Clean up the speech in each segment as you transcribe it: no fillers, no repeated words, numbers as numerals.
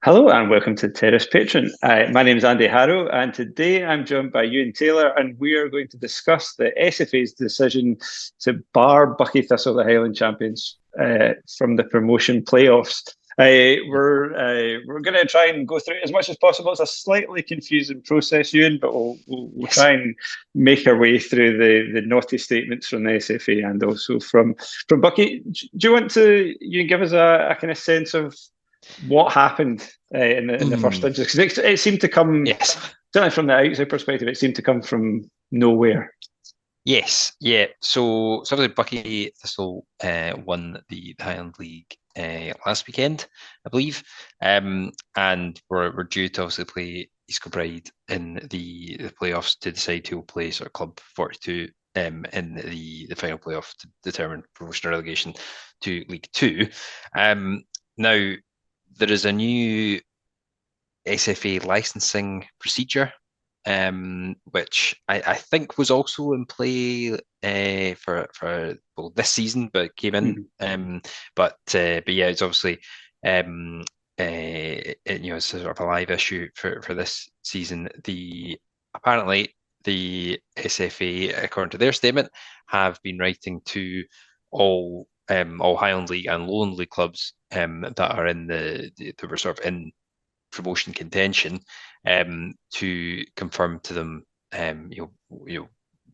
Hello and welcome to Terrace Patron. My name is Andy Harrow, and today I'm joined by Ewan Taylor, and we are going to discuss the SFA's decision to bar Buckie Thistle, the Highland champions, from the promotion playoffs. We're going to try and go through it as much as possible. It's a slightly confusing process, Ewan, but we'll Yes. try and make our way through the naughty statements from the SFA and also from Buckie. Do you want to give us a kind of sense of what happened in the first Mm, instance? Because it seemed to come, yes. certainly from the outside perspective, it seemed to come from nowhere. Yes. Yeah. So obviously Buckie Thistle won the Highland League last weekend, I believe. And we're due to obviously play East Kilbride in the playoffs to decide who will play sort of Club 42 in the final playoff to determine promotion or relegation to League Two. Now there is a new SFA licensing procedure, which I think was also in play for well, this season, but came in. But yeah, it's obviously it's sort of a live issue for this season. Apparently the SFA, according to their statement, have been writing to all Highland League and Lowland League clubs that are in that were sort of in promotion contention, to confirm to them,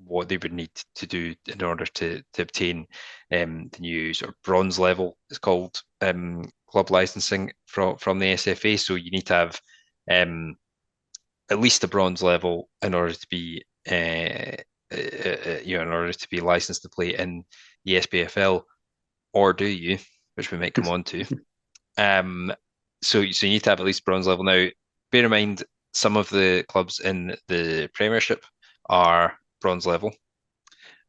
what they would need to do in order to obtain the new sort of bronze level, it's called, club licensing from the SFA. So you need to have at least the bronze level in order to be in order to be licensed to play in the SPFL, or do you? Which we might come on to. Um, so you need to have at least bronze level. Now, bear in mind, some of the clubs in the Premiership are bronze level.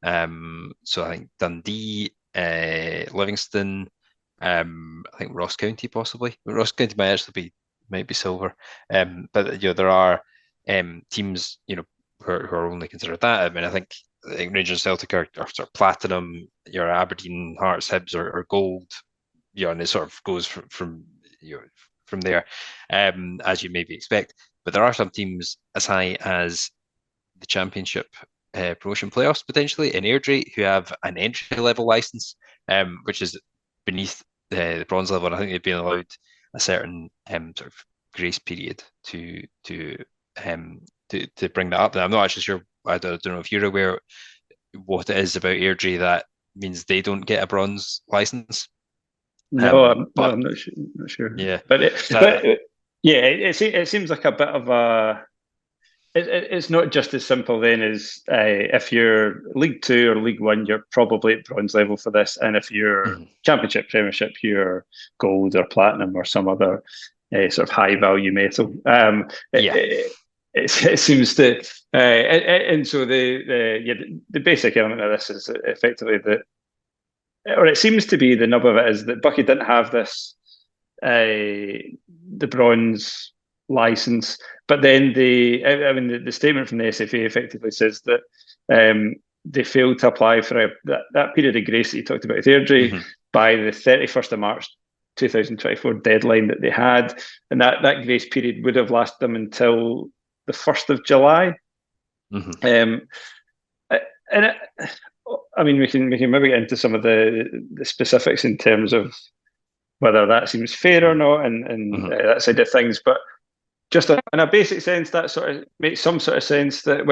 So I think Dundee, Livingston, I think Ross County possibly. Ross County might be silver. But there are teams who are only considered that. I mean, I think Rangers Celtic are sort of platinum. Your Aberdeen, Hearts, Hibs are gold. And it sort of goes from there, as you maybe expect. But there are some teams as high as the Championship promotion playoffs potentially in Airdrie who have an entry level license, which is beneath the bronze level. And I think they've been allowed a certain sort of grace period to bring that up. And I'm not actually sure. I don't know if you're aware what it is about Airdrie that means they don't get a bronze license. No, But I'm not sure. Not sure. yeah, But so yeah, it seems like a bit of a. It's not just as simple then as if you're League Two or League One, you're probably at bronze level for this, and if you're mhm, Championship, Premiership, you're gold or platinum or some other sort of high value metal. yeah, It seems to, and so the basic element of this is effectively that, or it seems to be the nub of it is that Bucky didn't have this the bronze license, but then the statement from the SFA effectively says that they failed to apply for that period of grace that you talked about with Airdrie mhm, by the 31st of March 2024 deadline that they had, and that grace period would have lasted them until the 1st of July. mhm, Um, and I mean, we can maybe get into some of the specifics in terms of whether that seems fair or not, and mhm, that side of things. But just in a basic sense, that sort of makes some sort of sense that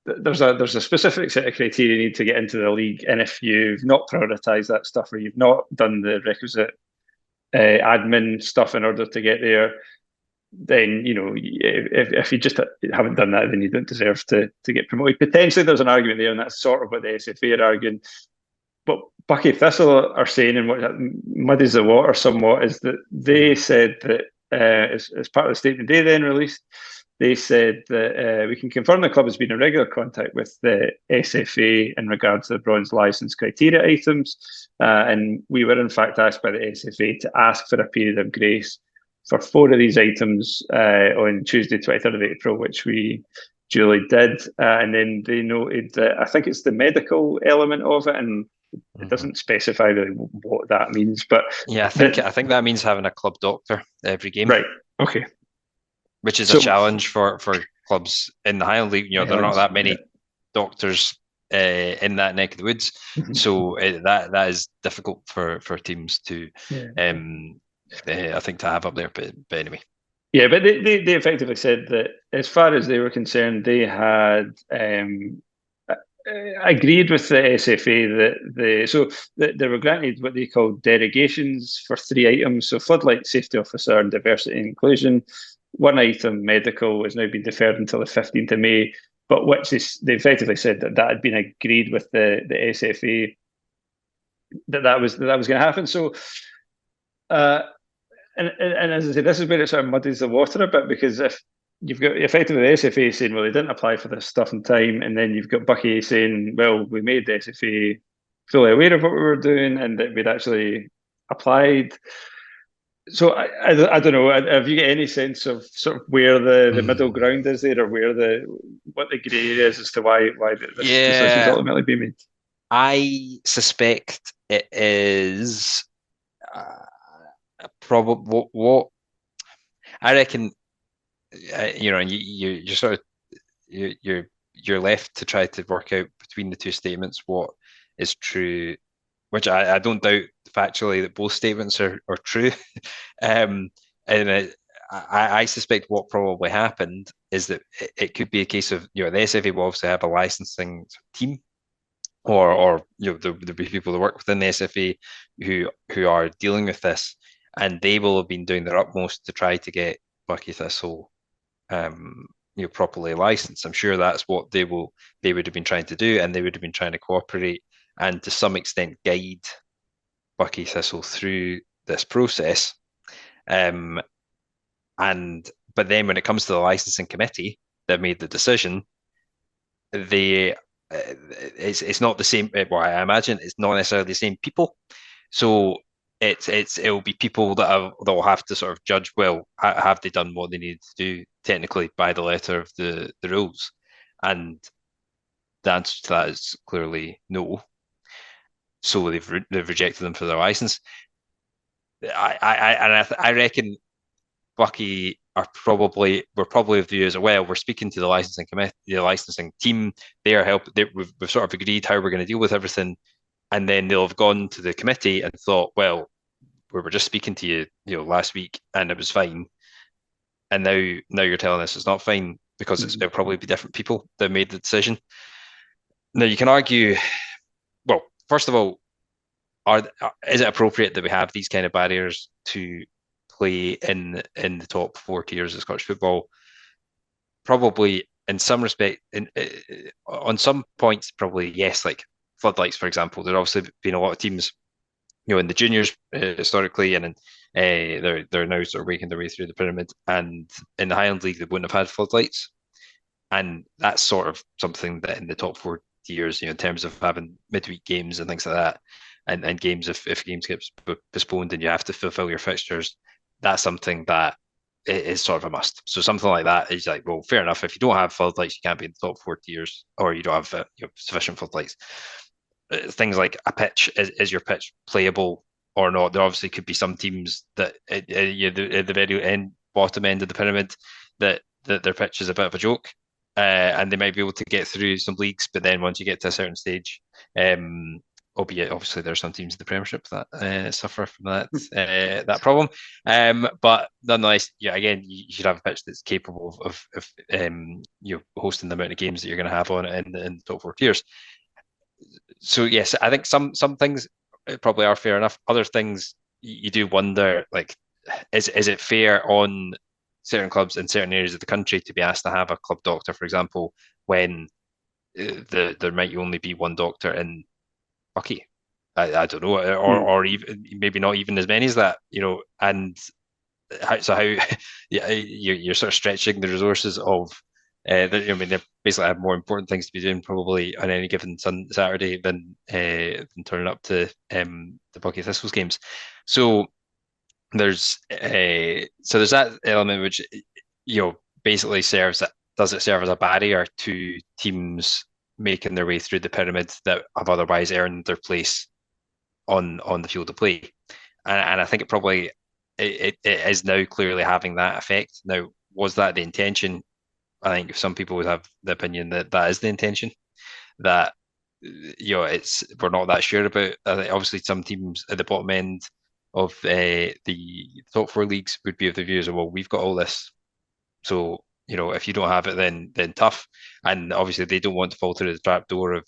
there's a specific set of criteria you need to get into the league, and if you've not prioritised that stuff or you've not done the requisite admin stuff in order to get there, then if you just haven't done that, then you don't deserve to get promoted. Potentially, there's an argument there, and that's sort of what the SFA are arguing. But Buckie Thistle are saying, and what muddies the water somewhat, is that they mhm, said that as part of the statement they then released, they said that we can confirm the club has been in regular contact with the SFA in regards to the bronze licence criteria items, and we were in fact asked by the SFA to ask for a period of grace for four of these items on Tuesday, 23rd of April, which we duly did. And then they noted that I think it's the medical element of it, and it doesn't specify really what that means. But Yeah, the, I think that means having a club doctor every game, right, okay. which is a So challenge for clubs in the Highland League. There are not Highlands, that many doctors in that neck of the woods, yeah. so that is difficult for teams to, Yeah. I think, to have up there. But anyway, Yeah, but they effectively said that as far as they were concerned, they had agreed with the SFA that they were granted what they call derogations for three items. So floodlight safety officer and diversity and inclusion. One item, medical, has now been deferred until the 15th of May, but which is they effectively said that that had been agreed with the SFA that was going to happen. So uh, and as I say, this is where it sort of muddies the water a bit because if you've got effectively the SFA saying, well, they didn't apply for this stuff in time, and then you've got Buckie saying, well, we made the SFA fully aware of what we were doing and that we'd actually applied. So I don't know. Have you got any sense of sort of where the middle ground is there, or where the what the grey area is as to why this decision's yeah, ultimately been made? I suspect it is probably what I reckon. And you're sort of you're left to try to work out between the two statements what is true, which I don't doubt factually that both statements are true. um, and I suspect what probably happened is that it could be a case of the SFA will obviously have a licensing team, or there'll be people that work within the SFA who are dealing with this, and they will have been doing their utmost to try to get Buckie Thistle properly licensed. I'm sure that's what they would have been trying to do, and they would have been trying to cooperate and to some extent guide Buckie Thistle through this process. Um, and but then when it comes to the licensing committee that made the decision, they it's not the same. Well, I imagine it's not necessarily the same people. So it'll be people that will have to sort of judge. Well, have they done what they needed to do technically by the letter of the rules? And the answer to that is clearly no. So they've rejected them for their license. I reckon Buckie we're probably of the view as well. We're speaking to the licensing committee, the licensing team. They are help. We've sort of agreed how we're going to deal with everything, and then they'll have gone to the committee and thought, well, we were just speaking to you, last week, and it was fine, and now you're telling us it's not fine because it'll probably be different people that made the decision. Now you can argue, well, first of all, is it appropriate that we have these kind of barriers to play in the top four tiers of Scottish football? Probably in some respect, on some points, probably yes. Like floodlights, for example, there's obviously been a lot of teams, in the juniors historically, and they're now sort of making their way through the pyramid. And in the Highland League, they wouldn't have had floodlights, and that's sort of something that in the top four tiers, in terms of having midweek games and things like that, and games if games get postponed and you have to fulfill your fixtures, that's something that is sort of a must. So something like that is like, well, fair enough. If you don't have floodlights, you can't be in the top four tiers, or you don't have sufficient floodlights. Things like a pitch, is your pitch playable or not? There obviously could be some teams that at the very end, bottom end of the pyramid, that their pitch is a bit of a joke, and they might be able to get through some leagues, but then once you get to a certain stage, albeit obviously there are some teams in the Premiership that suffer from that problem. But nonetheless, again, you should have a pitch that's capable of hosting the amount of games that you're going to have on it in the top four tiers. So yes, I think some things probably are fair enough. Other things you do wonder, like, is it fair on certain clubs in certain areas of the country to be asked to have a club doctor, for example, when there might only be one doctor in Buckie? I don't know, or even maybe not even as many as that, and how yeah, you're sort of stretching the resources of I mean, they basically have more important things to be doing probably on any given Saturday than turning up to the Buckie Thistles games. So there's that element which basically does it serve as a barrier to teams making their way through the pyramid that have otherwise earned their place on the field of play, and I think it is now clearly having that effect. Now, was that the intention? I think some people would have the opinion that that is the intention. That we're not that sure about. I think obviously some teams at the bottom end of the top four leagues would be of the views of, well, we've got all this, so if you don't have it, then tough. And obviously they don't want to fall through the trap door of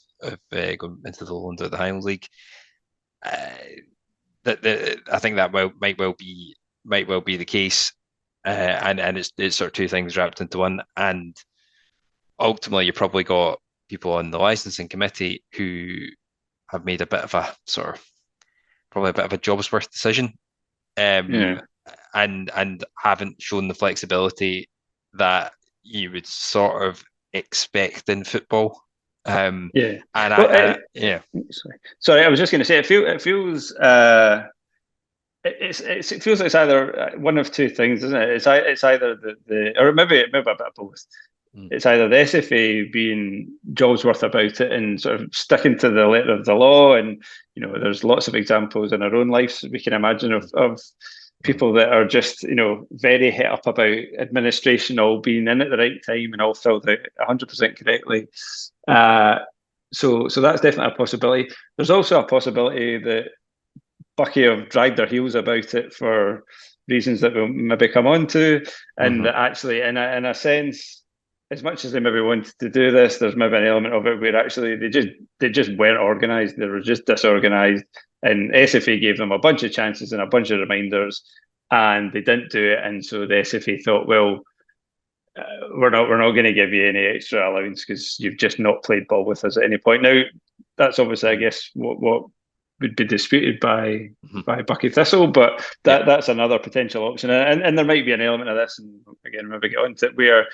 going into the Lowlands or the Highland League. I think that might well be the case, and it's sort of two things wrapped into one. And ultimately, you probably got people on the licensing committee who have made a bit of a probably a bit of a job's worth decision, Yeah. and haven't shown the flexibility that you would sort of expect in football. Yeah. And Well, yeah. Sorry, I was just going to say it feels it feels like it's either one of two things, isn't it? It's either the or maybe a bit of both. It's either the SFA being Jobsworth about it and sort of sticking to the letter of the law, and there's lots of examples in our own lives we can imagine of people that are just very hit up about administration all being in at the right time and all filled out 100% correctly. So that's definitely a possibility. There's also a possibility that Buckie have dragged their heels about it for reasons that we'll maybe come on to, and that actually, in a sense, as much as they maybe wanted to do this, there's maybe an element of it where actually they just weren't organised. They were just disorganised, and SFA gave them a bunch of chances and a bunch of reminders, and they didn't do it. And so the SFA thought, well, we're not going to give you any extra allowance because you've just not played ball with us at any point. Now, that's obviously, I guess, what would be disputed by Buckie Thistle, but that's another potential option, and there might be an element of this, and again, maybe get onto it where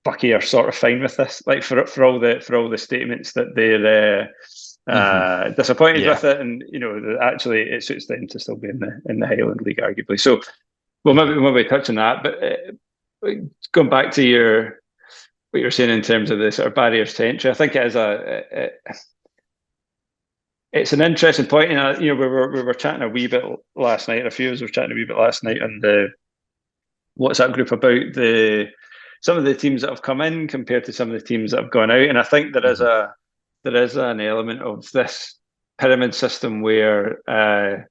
Buckie are sort of fine with this, like for all the statements that they're disappointed with it, and actually it suits them to still be in the Highland League, arguably. So we'll maybe touch on that, but going back to what you're saying in terms of the sort of barriers to entry, I think it is it's an interesting point. And we were chatting a wee bit last night. A few of us were chatting a wee bit last night on the WhatsApp group about some of the teams that have come in compared to some of the teams that have gone out. And I think there is an element of this pyramid system where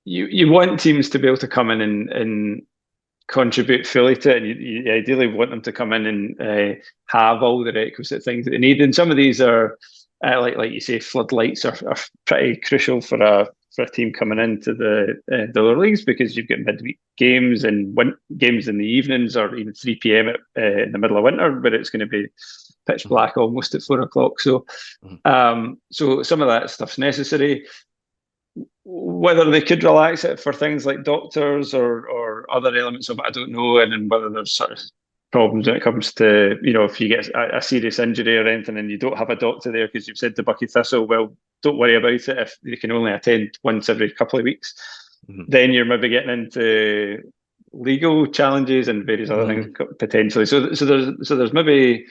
you want teams to be able to come in and contribute fully to it. And you ideally want them to come in and have all the requisite things that they need. And some of these are like you say, floodlights are pretty crucial for a team coming into the lower leagues, because you've got midweek games and games in the evenings, or even 3 p.m. In the middle of winter, but it's going to be pitch black almost at 4 o'clock. So, so some of that stuff's necessary. Whether they could relax it for things like doctors or other elements of it, I don't know. And then whether there's sort of problems when it comes to, if you get a serious injury or anything and you don't have a doctor there because you've said to Buckie Thistle, well, don't worry about it if you can only attend once every couple of weeks. Then you're maybe getting into legal challenges and various other things potentially. So there's maybe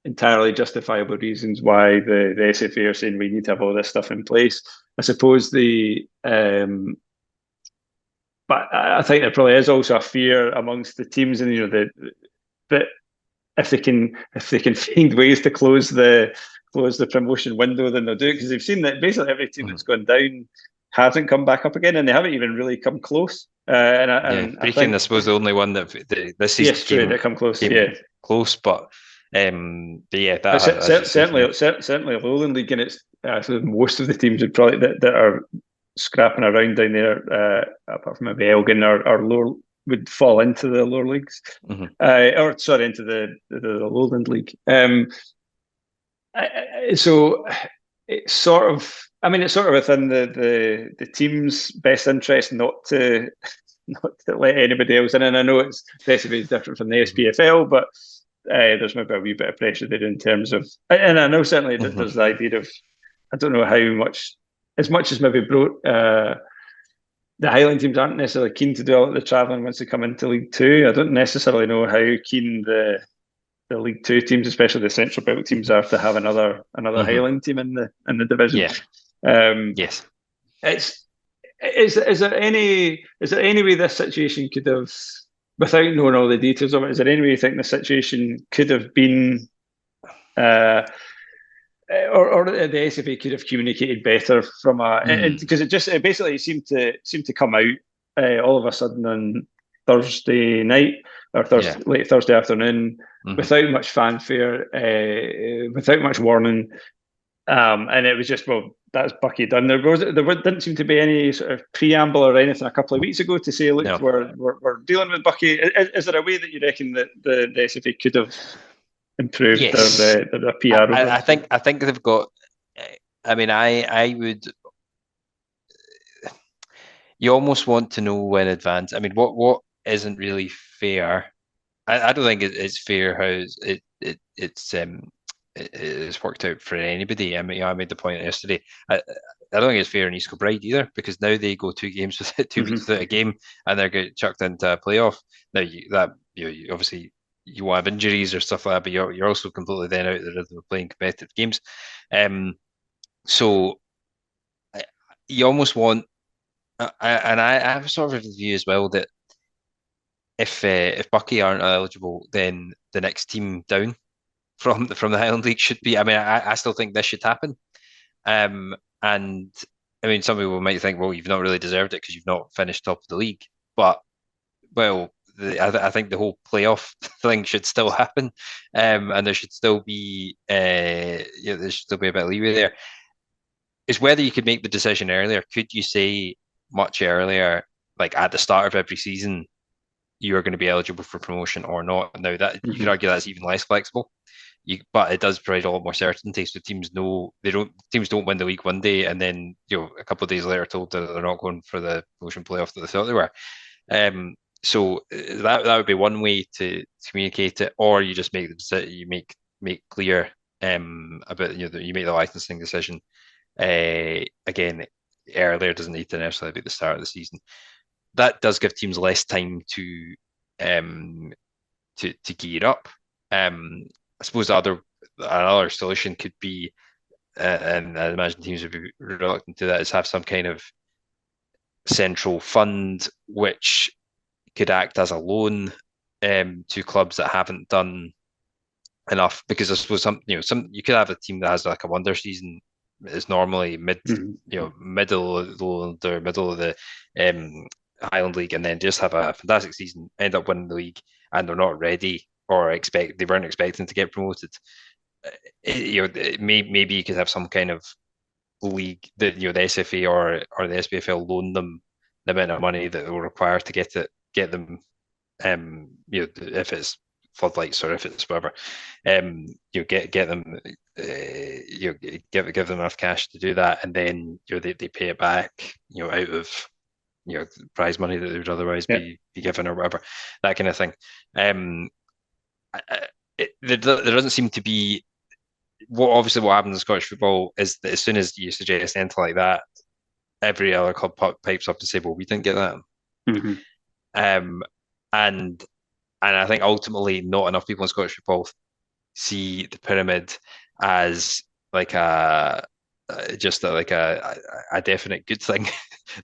entirely justifiable reasons why the SFA are saying we need to have all this stuff in place. I suppose but I think there probably is also a fear amongst the teams, and that if they can find ways to close the promotion window, then they'll do it, because they've seen that basically every team that's gone down hasn't come back up again, and they haven't even really come close. Brechin, I suppose, the only one that this season they come close. Close, but yeah, certainly Lowland League, and it's most of the teams would probably that are scrapping around down there, apart from maybe Elgin or lower, would fall into the lower leagues, or sorry, into the Lowland League. So it's sort of within the team's best interest not to let anybody else in. And I know it's basically different from the SPFL, but there's maybe a wee bit of pressure there in terms of, and I know certainly that there's the idea of, I don't know how much, as much as maybe the Highland teams aren't necessarily keen to do all the travelling once they come into League Two. I don't necessarily know how keen the the League Two teams, especially the Central Belt teams, are to have another Hmm. Highland team in the division. Yeah. Um, Yes. it's is there any way this situation could have, without knowing all the details of it, is there any way you think the situation could have been, uh, or the SFA could have communicated better from Mm. because it basically seemed to come out all of a sudden on Thursday night or Yeah. late Thursday afternoon Hmm. without much fanfare, without much warning. And it was just, well, that's Buckie done. Didn't seem to be any sort of preamble or anything a couple of weeks ago to say, look, No. we're dealing with Buckie. Is there a way that you reckon that the SFA could have improved Yes. their PR over it? I think they've got. I mean, I would. You almost want to know in advance. I mean, what isn't really fair. I don't think it's fair how it's worked out for anybody. I mean, I made the point yesterday. I don't think it's fair in East Kilbride either, because now they go 2 games with 2 weeks Hmm. without a game, and they're getting chucked into a playoff. Now you obviously you will have injuries or stuff like that, but you're also completely then out of the rhythm of playing competitive games. Um, so you almost want, and I have sort of a view as well that if Buckie aren't eligible, then the next team down from the Highland League should be. I mean, I still think this should happen. And I mean, some people might think, well, you've not really deserved it because you've not finished top of the league. But well, I think the whole playoff thing should still happen, and there should still be, there should still be a bit of leeway there. Is whether you could make the decision earlier. Could you say much earlier, like at the start of every season, you are going to be eligible for promotion or not? Now that you could Hmm. argue that's even less flexible. But it does provide a lot more certainty. So teams don't win the league one day and then a couple of days later told that they're not going for the promotion playoff that they thought they were. So that would be one way to communicate it, or you just make the decision, you make clear about you make the licensing decision again earlier. Doesn't need to necessarily be the start of the season. That does give teams less time um, to gear up. I suppose another solution could be, and I imagine teams would be reluctant to that, is have some kind of central fund which could act as a loan to clubs that haven't done enough. Because I suppose some you could have a team that has like a wonder season is normally Hmm. middle of the um, Highland League, and then just have a fantastic season, end up winning the league, and they're not ready or they weren't expecting to get promoted. Maybe you could have some kind of league that the SFA or the SPFL loan them the amount of money that they'll require to get them if it's floodlights or if it's whatever, get them, give them enough cash to do that, and then they pay it back, out of prize money that they would otherwise Yeah. be given or whatever, that kind of thing. Um, there doesn't seem to be what happens in Scottish football is that as soon as you suggest anything like that, every other club pipes up to say, "Well, we didn't get that," Hmm. um, and I think ultimately not enough people in Scottish football see the pyramid as like like a definite good thing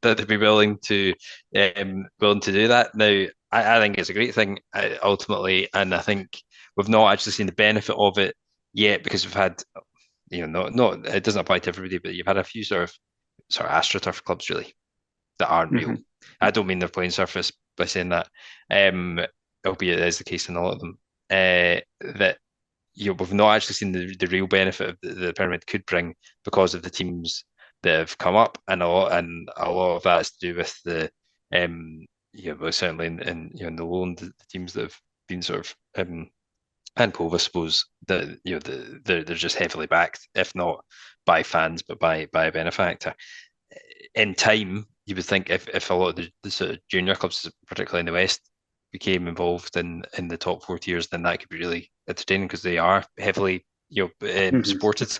that they'd be willing to do that. Now, I think it's a great thing ultimately, and I think we've not actually seen the benefit of it yet because we've had not it doesn't apply to everybody, but you've had a few sort of astroturf clubs really that aren't real. Hmm. I don't mean they're playing surface by saying that, um, albeit it is the case in a lot of them. That we've not actually seen the real benefit of the pyramid could bring because of the teams that have come up, and a lot of that is to do with the well, certainly in the loan the teams that have been sort of and Cove, I suppose that they're just heavily backed, if not by fans, but by a benefactor. In time, you would think if a lot of the sort of junior clubs, particularly in the West, became involved in the top 4 tiers, then that could be really entertaining because they are heavily Hmm. supported.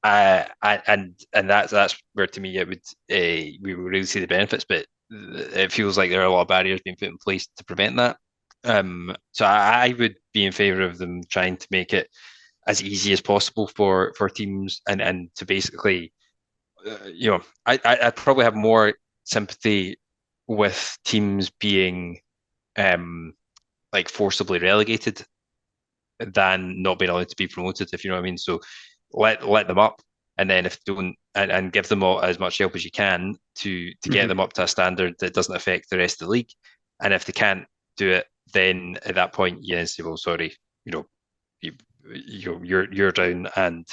And that's where to me it would we would really see the benefits, but it feels like there are a lot of barriers being put in place to prevent that. So I would be in favour of them trying to make it as easy as possible for teams and to basically, I'd probably have more sympathy with teams being like forcibly relegated than not being allowed to be promoted, if you know what I mean. So let them up, and then if they don't, and give them all as much help as you can to get them up to a standard that doesn't affect the rest of the league. And if they can't do it, then at that point, you say, well, sorry, you, you're down, and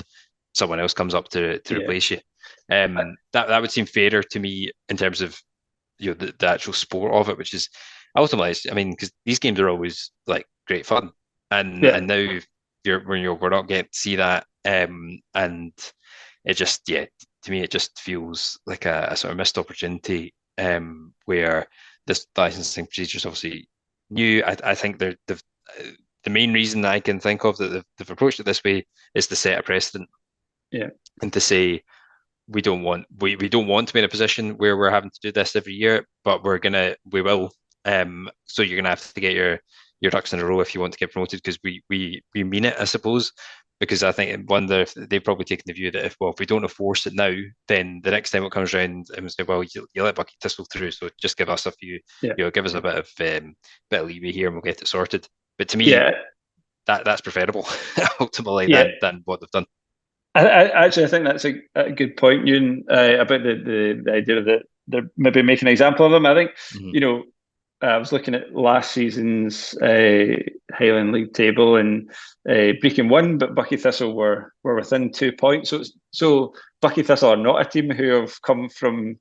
someone else comes up to replace you. That would seem fairer to me in terms of the actual sport of it, which is ultimately, I mean, because these games are always like great fun, and now we're not getting to see that, and it just to me it just feels like a sort of missed opportunity, where this licensing procedure is obviously new. I think the main reason I can think of that they've approached it this way is to set a precedent, and to say we don't want to be in a position where we're having to do this every year, but we will. So you're gonna have to get your ducks in a row if you want to get promoted, because we mean it, I suppose. Because I think wonder if they've probably taken the view that if we don't enforce it now, then the next time it comes around and we say, well, you let Buckie Thistle through, so just give us a few, give us a bit of leeway here and we'll get it sorted. But to me, that's preferable ultimately than what they've done. I think that's a good point, Ewan, about the idea of that they're maybe making an example of them. I think, I was looking at last season's Highland League table, and Brechin won, but Buckie Thistle were within 2 points. So Buckie Thistle are not a team who have come from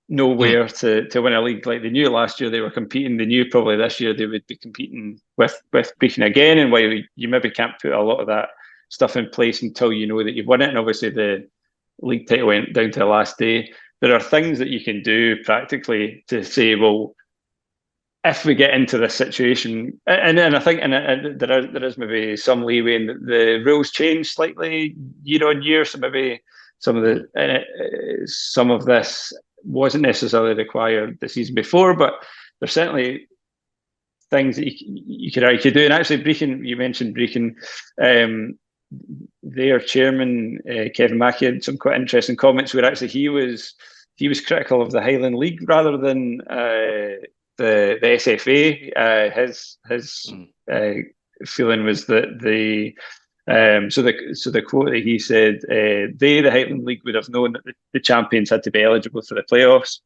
nowhere to win a league like they knew last year. They were competing. They knew probably this year they would be competing with Brechin again. And while you maybe can't put a lot of that stuff in place until you know that you've won it, and obviously the league title went down to the last day, there are things that you can do practically to say, well, if we get into this situation, and I think there is maybe some leeway in the rules change slightly year on year, so maybe some of this wasn't necessarily required the season before, but there's certainly things that you could do. And actually, Brechin, you mentioned Brechin, their chairman Kevin Mackey had some quite interesting comments where actually he was critical of the Highland League rather than the SFA. His feeling was that the quote that he said, the Highland League would have known that the champions had to be eligible for the playoffs.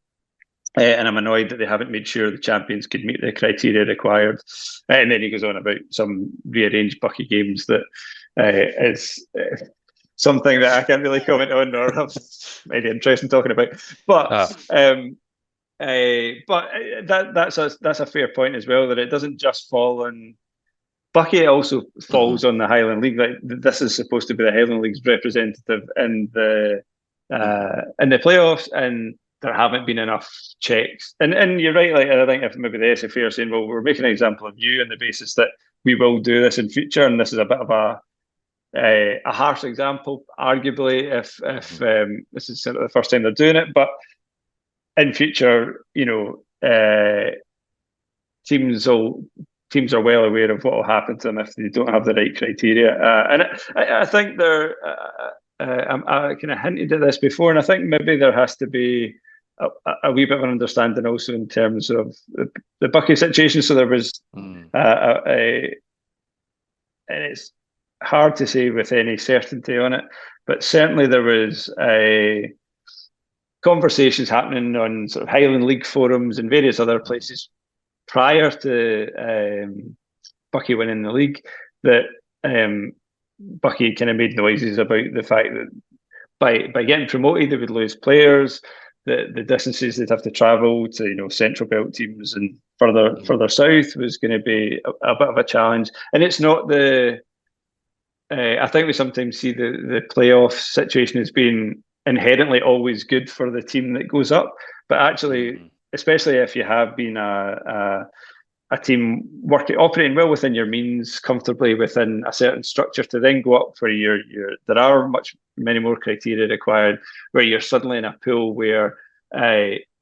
And I'm annoyed that they haven't made sure the champions could meet the criteria required. And then he goes on about some rearranged Buckie games that is something that I can't really comment on or have any interest in talking about. But that's a fair point as well, that it doesn't just fall on Buckie, it also falls on the Highland League. Like, this is supposed to be the Highland League's representative in the playoffs, and there haven't been enough checks. And you're right, like, I think if maybe the SFA are saying, well, we're making an example of you on the basis that we will do this in future, and this is a bit of a harsh example, arguably, if this is sort of the first time they're doing it, but in future, teams are well aware of what will happen to them if they don't have the right criteria. And I think I kind of hinted at this before, and I think maybe there has to be a wee bit of an understanding also in terms of the Buckie situation. So there was, and it's hard to say with any certainty on it, but certainly there was conversations happening on sort of Highland League forums and various other places prior to Buckie winning the league, that Buckie kind of made noises about the fact that by getting promoted, they would lose players, the distances they'd have to travel to, Central Belt teams and further south was going to be a bit of a challenge. And it's not I think we sometimes see the playoff situation as being inherently always good for the team that goes up, but actually, especially if you have been a team operating well within your means, comfortably within a certain structure, to then go up for there are many more criteria required, where you're suddenly in a pool where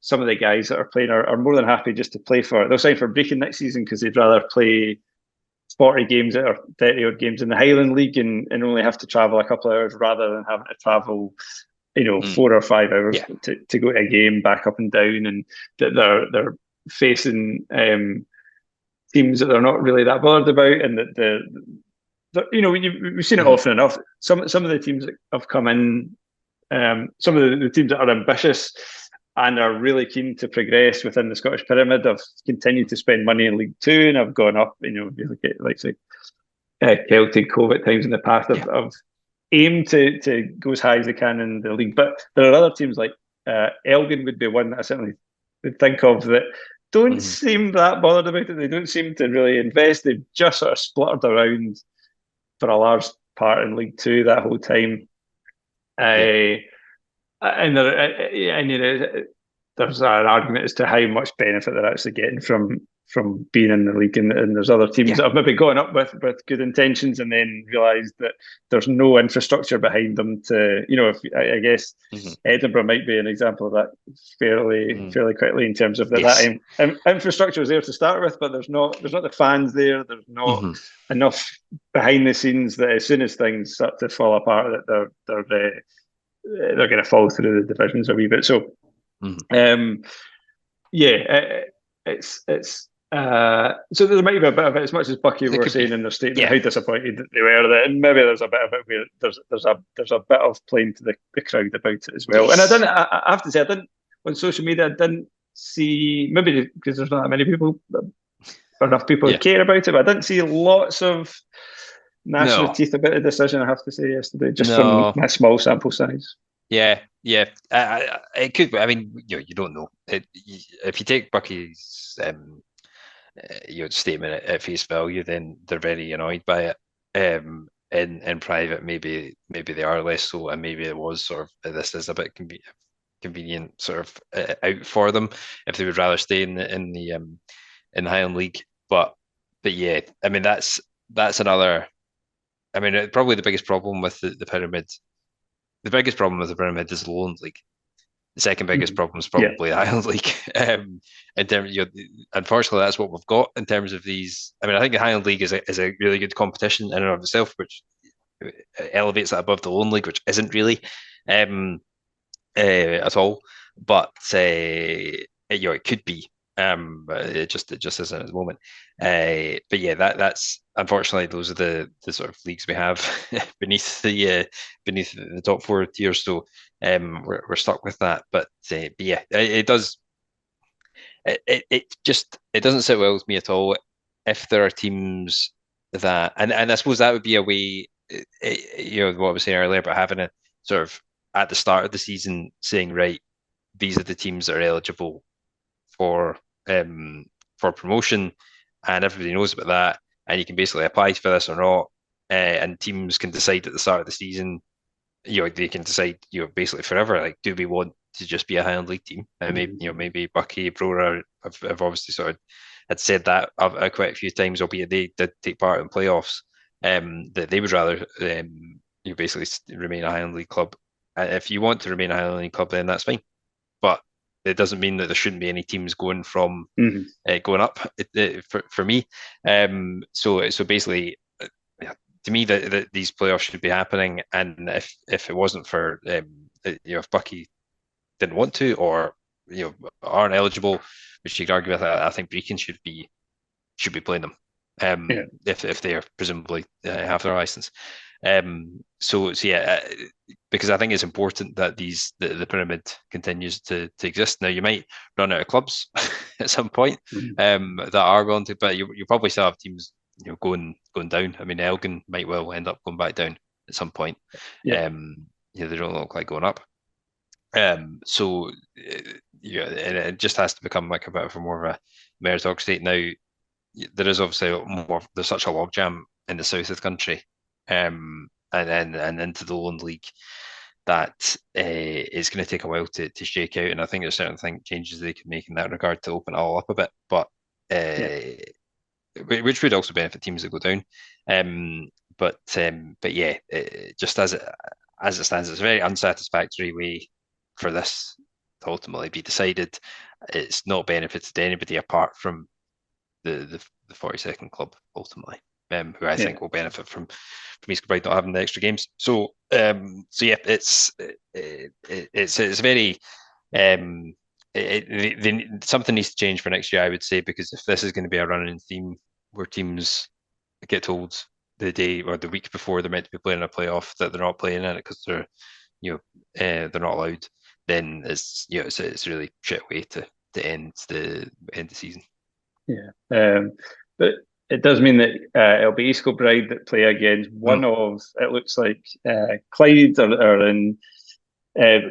some of the guys that are playing are more than happy just to play they'll sign for Brechin next season because they'd rather play 40 games or 30 odd games in the Highland League and only have to travel a couple of hours rather than having to travel, 4 or 5 hours Yeah. to go to a game back up and down, and that they're facing teams that they're not really that bothered about, and that we've seen it Hmm. often enough. Some of the teams that have come in, some of the teams that are ambitious and are really keen to progress within the Scottish pyramid have continued to spend money in League Two and have gone up. If you look at like say Celtic, Cove times in the past, Yeah. have aimed to go as high as they can in the league. But there are other teams like Elgin would be one that I certainly would think of that don't Hmm. seem that bothered about it. They don't seem to really invest. They've just sort of spluttered around for a large part in League Two that whole time. Yeah. Uh, and there's an argument as to how much benefit they're actually getting from being in the league, and there's other teams Yeah. that have maybe gone up with good intentions and then realised that there's no infrastructure behind them to, if I guess Hmm. Edinburgh might be an example of that Hmm. fairly quickly in terms of Yes. infrastructure is there to start with, but there's not the fans there, there's not Hmm. enough behind the scenes that as soon as things start to fall apart, that they're going to fall through the divisions a wee bit. So, Hmm. um, yeah, it's so there might be a bit of it. As much as Buckie It were could be. saying in their statement Yeah. how disappointed they were, that and maybe there's a bit of it where there's a bit of playing to the crowd about it as well. And I Yes. didn't. I have to say, I didn't on social media. I didn't see, maybe because there's not that many people, or enough people who Yeah. care about it. But I didn't see lots of gnashing of No. teeth about the decision. I have to say yesterday, just from No. my small sample size. Yeah. Yeah. It could be. I mean, you don't know. If you take Bucky's statement at face value, then they're very annoyed by it. In private, maybe they are less so, and maybe it was sort of this is a bit convenient sort of out for them if they would rather stay in the Highland League. But yeah, I mean that's another. I mean, probably the biggest problem with the pyramid. The biggest problem with the pyramid is the Lowland League. The second biggest Mhm. problem is Yeah. probably the Highland League. In terms, unfortunately, that's what we've got in terms of these. I mean, I think the Highland League is a really good competition in and of itself, which elevates it above the Lowland League, which isn't really at all. But it could be. It just isn't at the moment. But yeah, that's unfortunately those are the sort of leagues we have beneath the top four tiers. So we're stuck with that. But yeah, it does. It doesn't sit well with me at all. If there are teams and I suppose that would be a way. What I was saying earlier about having a sort of at the start of the season saying, right, these are the teams that are eligible for um for promotion, and everybody knows about that, and you can basically apply for this or not, and teams can decide at the start of the season. They can decide, basically forever, like, do we want to just be a Highland League team? And maybe Buckie, Brora have obviously sort of had said that quite a few times, albeit they did take part in playoffs. That they would rather basically remain a Highland League club. If you want to remain a Highland League club, then that's fine. But it doesn't mean that there shouldn't be any teams Mhm. going up for me. So basically, yeah, to me, that these playoffs should be happening, and if it wasn't for if Buckie didn't want to or aren't eligible, which you could argue with, I think Brecon should be playing them. Yeah. If they are presumably have their license. So yeah, because I think it's important that the pyramid continues to exist. Now you might run out of clubs at some point Mhm. that are willing to, but you probably still have teams going down. I mean, Elgin might well end up going back down at some point. Yeah. They don't look like going up. So yeah, and it just has to become like a bit of a more of a meritocracy. Now there is obviously there's such a logjam in the south of the country, and into the Lowland League that it's going to take a while to shake out. And I think there's certain changes they can make in that regard to open it all up a bit, but Yeah. which would also benefit teams that go down. Um, but yeah, just as it stands, it's a very unsatisfactory way for this to ultimately be decided. It's not benefited anybody apart from the 42nd club ultimately. who I think will benefit from East Kilbride not having the extra games. So yeah, it's very something needs to change for next year, I would say, because if this is going to be a running theme where teams get told the day or the week before they're meant to be playing a playoff that they're not playing in it because they're they're not allowed, then it's it's a really shit way to end the season. Yeah, but it does mean that it'll be East Kilbride that play against one of, it looks like, Clyde or in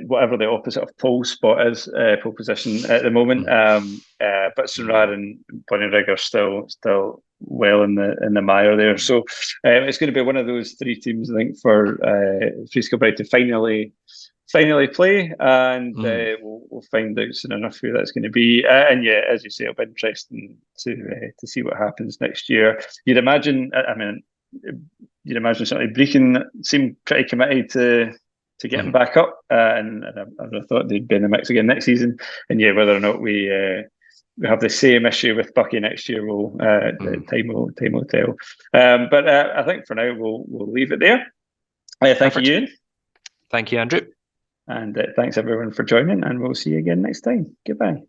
whatever the opposite of pole spot is, pole position at the moment. But Stranraer and Bonnyrigg are still well in the mire there. So it's going to be one of those three teams, I think, for East Kilbride to finally play, and we'll find out soon enough who that's going to be. And yeah, as you say, it'll be interesting to see what happens next year. You'd imagine, certainly Brechin seemed pretty committed to getting back up, and I would have thought they'd be in the mix again next season. And yeah, whether or not we have the same issue with Buckie next year, time will tell. But I think for now we'll leave it there. Thank you, Ian. Thank you, Andrew. And thanks everyone for joining, and we'll see you again next time. Goodbye.